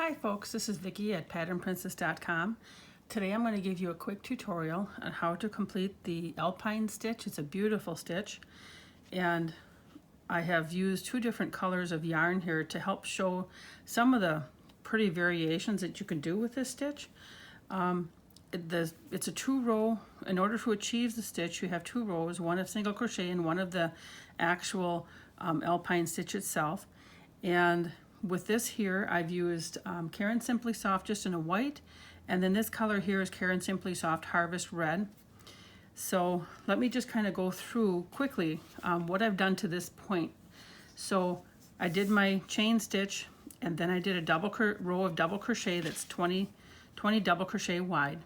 Hi folks, this is Vicky at patternprincess.com. Today I'm going to give you a quick tutorial on how to complete the Alpine stitch. It's a beautiful stitch, and I have used two different colors of yarn here to help show some of the pretty variations that you can do with this stitch. It's a two row. In order to achieve the stitch, you have two rows, one of single crochet and one of the actual Alpine stitch itself. And with this here, I've used Caron Simply Soft just in a white, and then this color here is Caron Simply Soft Harvest Red. So let me just kind of go through quickly what I've done to this point. So I did my chain stitch, and then I did a double row of double crochet that's 20 double crochet wide.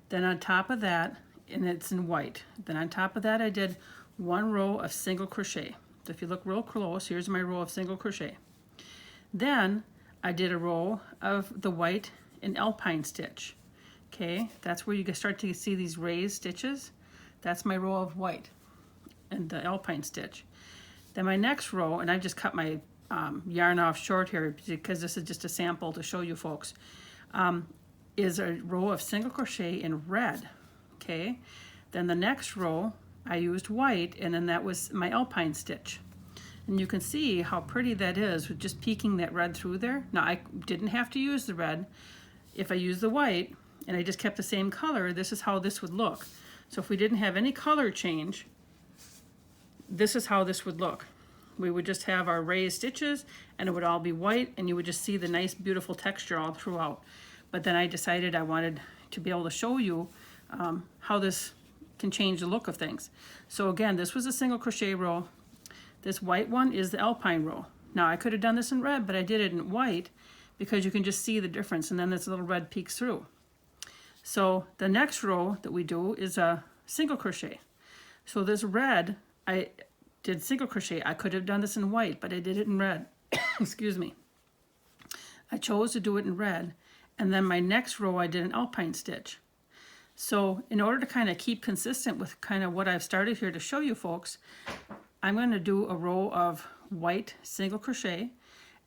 Then on top of that, and it's in white, then on top of that I did one row of single crochet. So if you look real close, here's my row of single crochet. Then I did a row of the white and Alpine stitch. Okay, that's where you start to see these raised stitches. That's my row of white and the Alpine stitch. Then my next row, and I just cut my yarn off short here because this is just a sample to show you folks, is a row of single crochet in red. Okay, then the next row I used white, and then that was my Alpine stitch. And you can see how pretty that is with just peeking that red through there. Now I didn't have to use the red. If I used the white and I just kept the same color, this is how this would look. So if we didn't have any color change, this is how this would look. We would just have our raised stitches and it would all be white, and you would just see the nice beautiful texture all throughout. But then I decided I wanted to be able to show you how this can change the look of things. So again, this was a single crochet row. This white one is the Alpine row. Now I could have done this in red, but I did it in white because you can just see the difference, and then this little red peeks through. So the next row that we do is a single crochet. So this red, I did single crochet. I could have done this in white, but I did it in red. Excuse me. I chose to do it in red, and then my next row I did an Alpine stitch. So in order to kind of keep consistent with kind of what I've started here to show you folks, I'm going to do a row of white single crochet,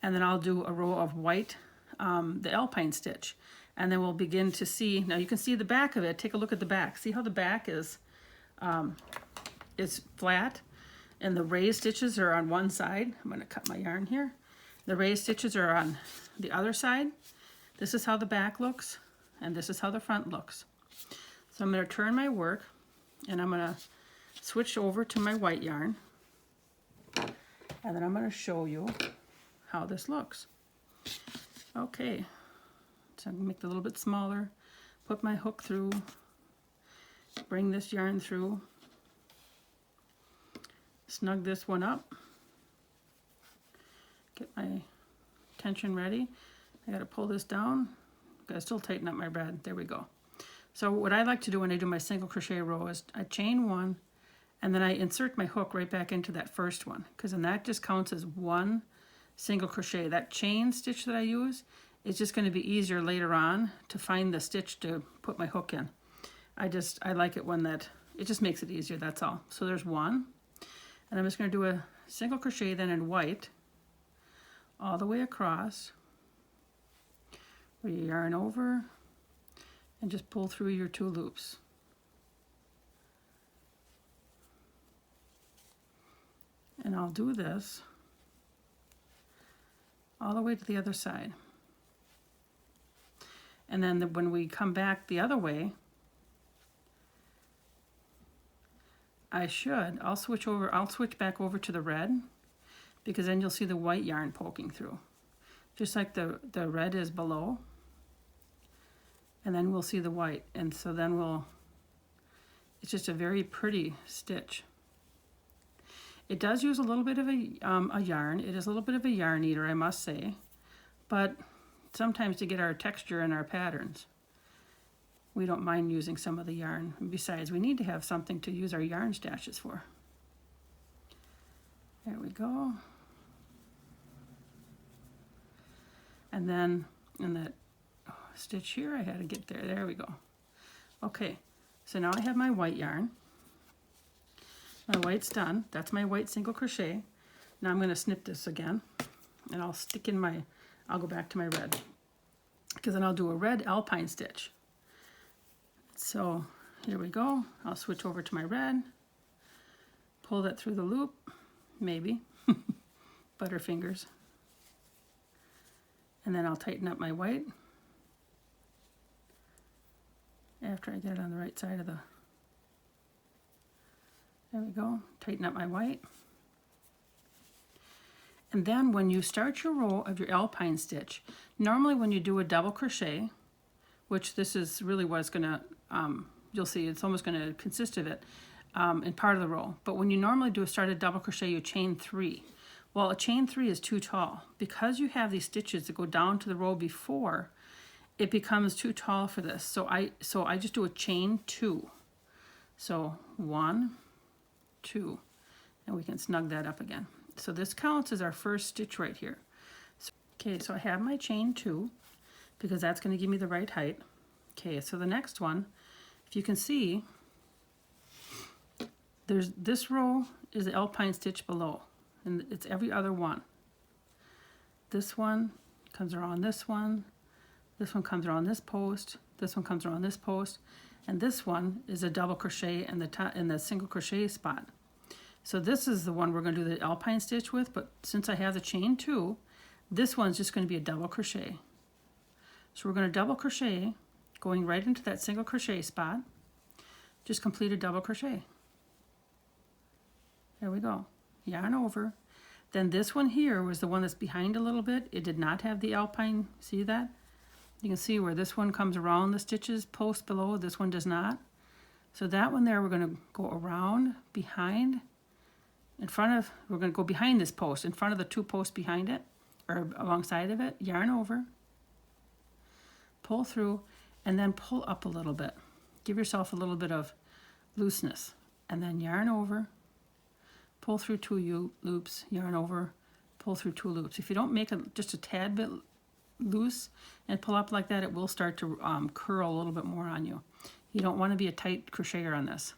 and then I'll do a row of white, the Alpine stitch, and then we'll begin to see. Now you can see the back of it. Take a look at the back. See how the back is flat, and the raised stitches are on one side. I'm going to cut my yarn here. The raised stitches are on the other side. This is how the back looks, and this is how the front looks. So I'm going to turn my work, and I'm going to switch over to my white yarn. And then I'm going to show you how this looks. Okay, so I'm going to make it a little bit smaller, put my hook through, bring this yarn through, snug this one up, get my tension ready. I got to pull this down. Got to still tighten up my red. There we go. So what I like to do when I do my single crochet row is I chain one, and then I insert my hook right back into that first one, because then that just counts as one single crochet. That chain stitch that I use is just going to be easier later on to find the stitch to put my hook in. I like it when it just makes it easier, that's all. So there's one, and I'm just going to do a single crochet then in white all the way across, where you yarn over and just pull through your two loops. And I'll do this all the way to the other side. And then when we come back the other way, I'll switch back over to the red, because then you'll see the white yarn poking through, just like the red is below. And then we'll see the white, and so then it's just a very pretty stitch. It does use a little bit of a yarn. It is a little bit of a yarn eater, I must say, but sometimes to get our texture in our patterns, we don't mind using some of the yarn. And besides, we need to have something to use our yarn stashes for. There we go. And then in that stitch here, I had to get there. There we go. Okay, so now I have my white yarn. My white's done. That's my white single crochet. Now I'm going to snip this again, and I'll go back to my red. because then I'll do a red Alpine stitch. So here we go. I'll switch over to my red, pull that through the loop, maybe, butterfingers, and then I'll tighten up my white after I get it on the right side of the, there we go, tighten up my white. And then when you start your row of your Alpine stitch, normally when you do a double crochet, which this is really what's gonna, you'll see it's almost gonna consist of it in part of the row. But when you normally do a started double crochet, you chain 3. Well, a chain 3 is too tall. Because you have these stitches that go down to the row before, it becomes too tall for this. So I just do a chain 2. So 1, 2, and we can snug that up again. So this counts as our first stitch right here. So, okay, so I have my chain 2 because that's going to give me the right height. Okay, so the next one, if you can see, there's this row is the Alpine stitch below, and it's every other one. This one comes around this one comes around this post, this one comes around this post, and this one is a double crochet in the single crochet spot. So this is the one we're going to do the Alpine stitch with, but since I have the chain 2, this one's just going to be a double crochet. So we're going to double crochet going right into that single crochet spot. Just complete a double crochet. There we go. Yarn over. Then this one here was the one that's behind a little bit. It did not have the Alpine. See that? You can see where this one comes around the stitches post below. This one does not. So that one there we're going to go around behind. We're going to go behind this post, in front of the 2 posts behind it, or alongside of it, yarn over, pull through, and then pull up a little bit. Give yourself a little bit of looseness, and then yarn over, pull through 2 loops, yarn over, pull through 2 loops. If you don't make it just a tad bit loose and pull up like that, it will start to curl a little bit more on you. You don't want to be a tight crocheter on this.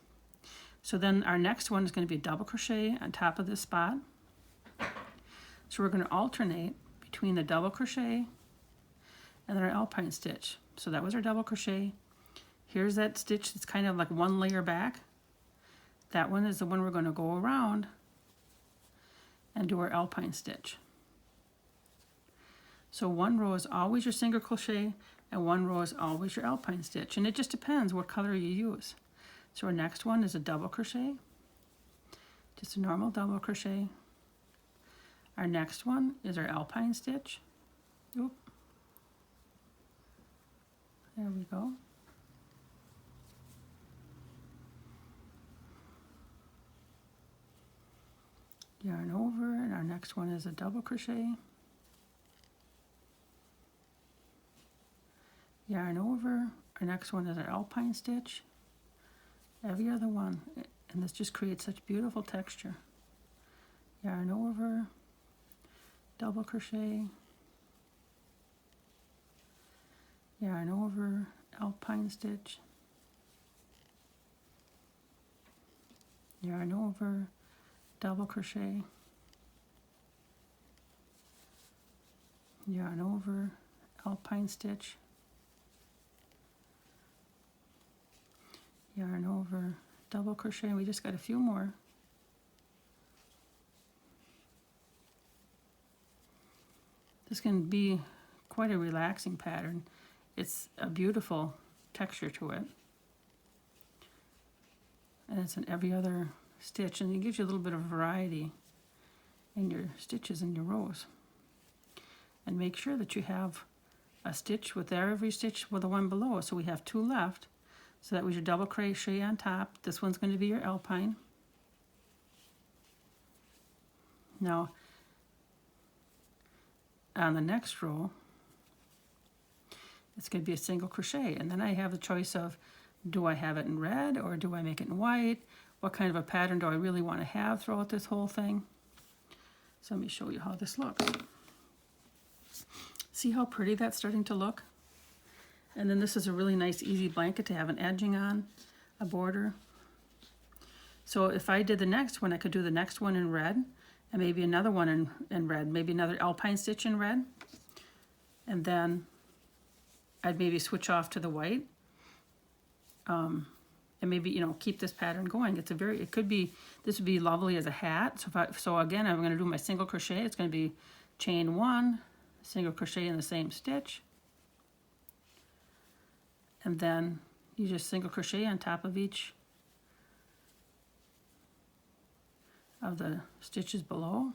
So then our next one is going to be a double crochet on top of this spot. So we're going to alternate between the double crochet and then our Alpine stitch. So that was our double crochet. Here's that stitch that's kind of like one layer back. That one is the one we're going to go around and do our Alpine stitch. So one row is always your single crochet and one row is always your Alpine stitch. And it just depends what color you use. So our next one is a double crochet, just a normal double crochet. Our next one is our Alpine stitch. Oop. There we go. Yarn over, and our next one is a double crochet. Yarn over, our next one is our Alpine stitch. Every other one, and this just creates such beautiful texture. Yarn over, double crochet, yarn over, Alpine stitch, yarn over, double crochet, yarn over, Alpine stitch, yarn over, double crochet. We just got a few more. This can be quite a relaxing pattern. It's a beautiful texture to it. And it's in every other stitch, and it gives you a little bit of variety in your stitches and your rows. And make sure that you have a stitch with every stitch with the one below. So we have 2 left. So that was your double crochet on top. This one's going to be your Alpine. Now, on the next row, it's going to be a single crochet. And then I have the choice of, do I have it in red or do I make it in white? What kind of a pattern do I really want to have throughout this whole thing? So let me show you how this looks. See how pretty that's starting to look? And then this is a really nice easy blanket to have an edging on, a border. So if I did the next one, I could do the next one in red, and maybe another one in red, maybe another Alpine stitch in red. And then I'd maybe switch off to the white, and maybe, you know, keep this pattern going. It's a very, it could be, this would be lovely as a hat. So again, I'm going to do my single crochet. It's going to be chain 1, single crochet in the same stitch, and then you just single crochet on top of each of the stitches below.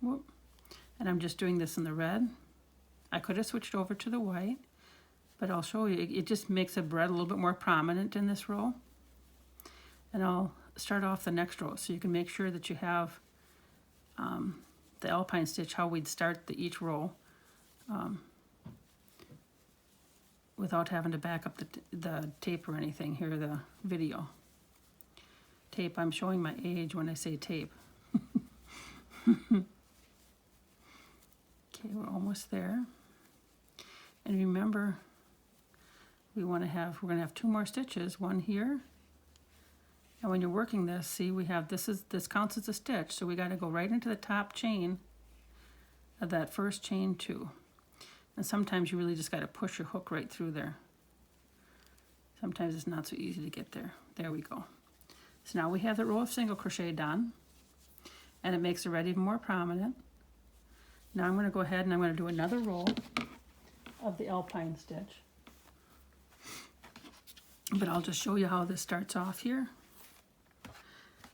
Whoop. And I'm just doing this in the red. I could have switched over to the white, but I'll show you. It just makes the red a little bit more prominent in this row. And I'll start off the next row so you can make sure that you have the Alpine stitch, how we'd start each row without having to back up the tape or anything here, the video. Tape, I'm showing my age when I say tape. Okay, we're almost there. And remember, we're going to have 2 more stitches, one here. And when you're working this, see, we have, this counts as a stitch, so we got to go right into the top chain of that first chain 2. And sometimes you really just got to push your hook right through there. Sometimes it's not so easy to get there. There we go. So now we have the row of single crochet done, and it makes the red even more prominent. Now I'm going to go ahead and I'm going to do another row of the Alpine stitch. But I'll just show you how this starts off here.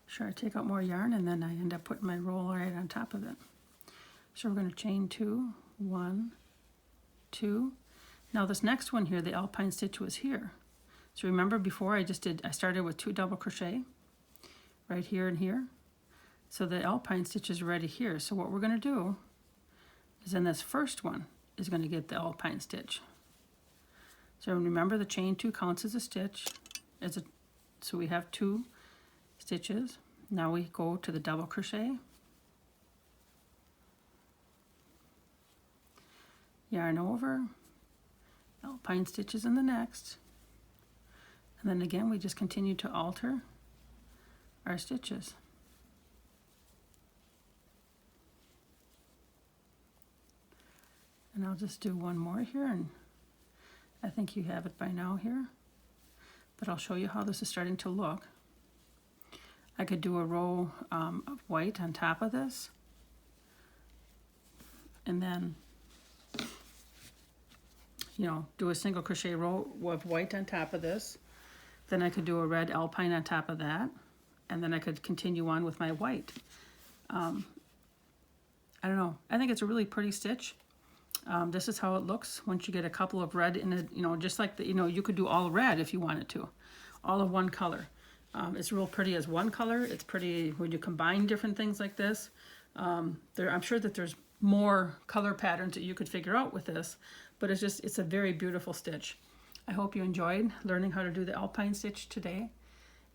Sure, I take out more yarn and then I end up putting my roll right on top of it. So we're going to chain 2, 1, 2. Now this next one here, the Alpine stitch was here. So remember before I started with 2 double crochet right here and here. So the Alpine stitch is already here. So what we're going to do is in this first one is going to get the Alpine stitch. So remember the chain 2 counts as a stitch. So we have 2 stitches. Now we go to the double crochet, yarn over, Alpine stitches in the next, and then again we just continue to alter our stitches. And I'll just do one more here, and I think you have it by now here, but I'll show you how this is starting to look. I could do a row of white on top of this, and then, you know, do a single crochet row of white on top of this. Then I could do a red Alpine on top of that, and then I could continue on with my white. I don't know. I think it's a really pretty stitch. This is how it looks once you get a couple of red in it, you know, just like the, you know, you could do all red if you wanted to, all of one color. It's real pretty as one color. It's pretty when you combine different things like this. I'm sure that there's more color patterns that you could figure out with this, but it's a very beautiful stitch. I hope you enjoyed learning how to do the Alpine stitch today,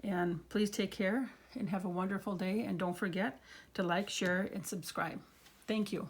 and please take care and have a wonderful day, and don't forget to like, share, and subscribe. Thank you.